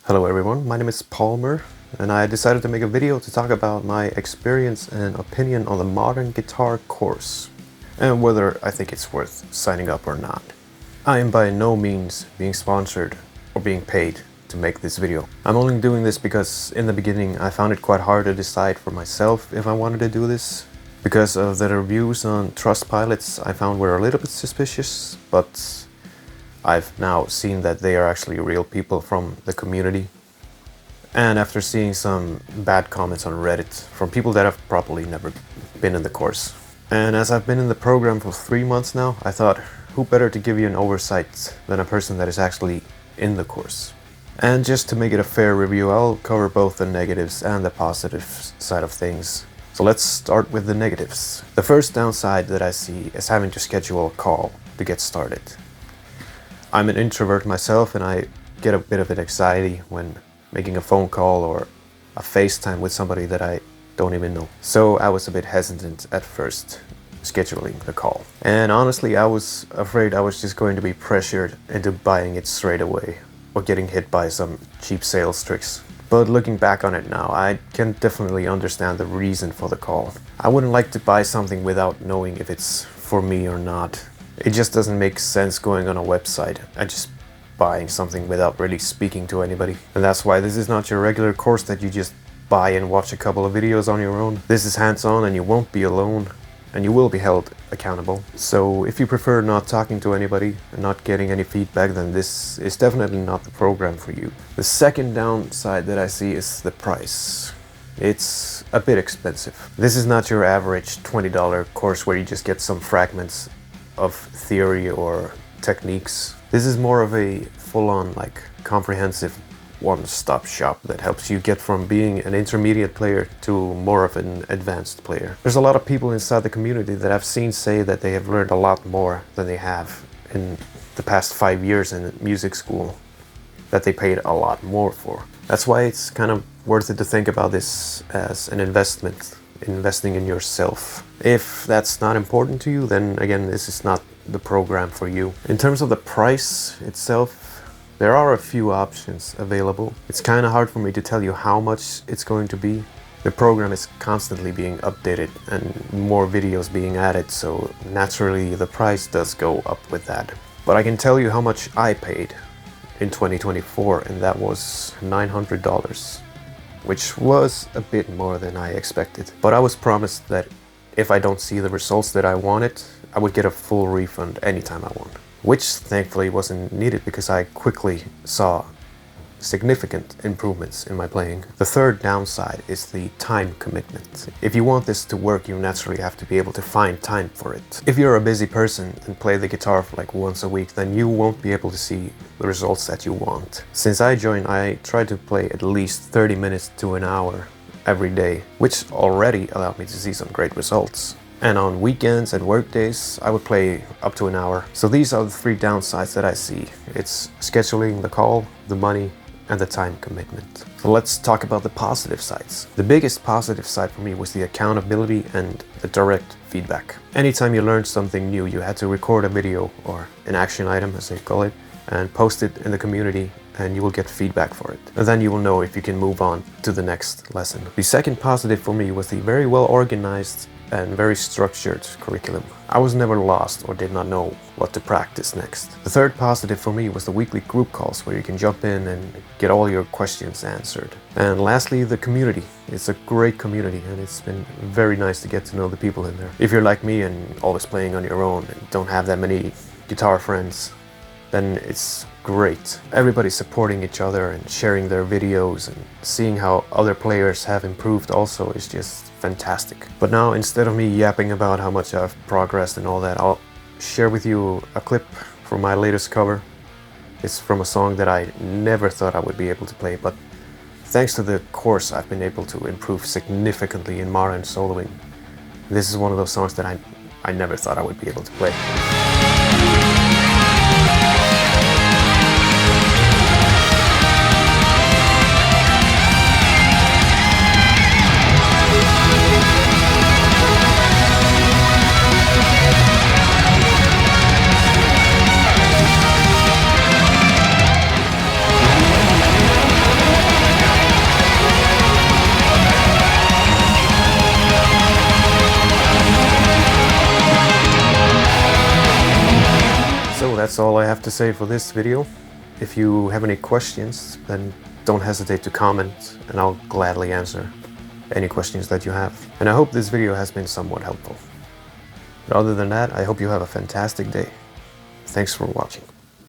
Hello everyone, my name is Palmer and I decided to make a video to talk about my experience and opinion on the modern guitar course and whether I think it's worth signing up or not. I am by no means being sponsored or being paid to make this video. I'm only doing this because in the beginning I found it quite hard to decide for myself if I wanted to do this. Because of the reviews on Trustpilot I found were a little bit suspicious, but I've now seen that they are actually real people from the community. And after seeing some bad comments on Reddit from people that have probably never been in the course. And as I've been in the program for 3 months now, I thought, who better to give you an oversight than a person that is actually in the course. And just to make it a fair review, I'll cover both the negatives and the positive side of things. So let's start with the negatives. The first downside that I see is having to schedule a call to get started. I'm an introvert myself and I get a bit of an anxiety when making a phone call or a FaceTime with somebody that I don't even know. So I was a bit hesitant at first scheduling the call. And honestly, I was afraid I was just going to be pressured into buying it straight away or getting hit by some cheap sales tricks. But looking back on it now, I can definitely understand the reason for the call. I wouldn't like to buy something without knowing if it's for me or not. It just doesn't make sense going on a website and just buying something without really speaking to anybody. And that's why this is not your regular course that you just buy and watch a couple of videos on your own. This is hands-on and you won't be alone and you will be held accountable. So if you prefer not talking to anybody and not getting any feedback, then this is definitely not the program for you. The second downside that I see is the price. It's a bit expensive. This is not your average $20 course where you just get some fragments of theory or techniques. This is more of a full-on, comprehensive one-stop shop that helps you get from being an intermediate player to more of an advanced player. There's a lot of people inside the community that I've seen say that they have learned a lot more than they have in the past 5 years in music school, that they paid a lot more for. That's why it's kind of worth it to think about this as an investment. Investing in yourself. If that's not important to you, then again, this is not the program for you. In terms of the price itself, there are a few options available. It's kind of hard for me to tell you how much it's going to be. The program is constantly being updated and more videos being added, so naturally the price does go up with that. But I can tell you how much I paid in 2024, and that was $900. Which was a bit more than I expected. But I was promised that if I don't see the results that I wanted, I would get a full refund anytime I want. Which thankfully wasn't needed because I quickly saw significant improvements in my playing. The third downside is the time commitment. If you want this to work, you naturally have to be able to find time for it. If you're a busy person and play the guitar for once a week, then you won't be able to see the results that you want. Since I joined, I tried to play at least 30 minutes to an hour every day, which already allowed me to see some great results. And on weekends and work days, I would play up to an hour. So these are the three downsides that I see. It's scheduling the call, the money, and the time commitment. So let's talk about the positive sides. The biggest positive side for me was the accountability and the direct feedback. Anytime you learned something new, you had to record a video or an action item, as they call it, and post it in the community, and you will get feedback for it. And then you will know if you can move on to the next lesson. The second positive for me was the very well organized and very structured curriculum. I was never lost or did not know what to practice next. The third positive for me was the weekly group calls where you can jump in and get all your questions answered. And lastly, the community. It's a great community and it's been very nice to get to know the people in there. If you're like me and always playing on your own and don't have that many guitar friends, then it's great. Everybody's supporting each other and sharing their videos, and seeing how other players have improved also is just fantastic. But now, instead of me yapping about how much I've progressed and all that, I'll share with you a clip from my latest cover. It's from a song that I never thought I would be able to play, but thanks to the course I've been able to improve significantly in modern soloing. This is one of those songs that I never thought I would be able to play. that's all I have to say for this video. If you have any questions, then don't hesitate to comment and I'll gladly answer any questions that you have. And I hope this video has been somewhat helpful. But other than that, I hope you have a fantastic day. Thanks for watching.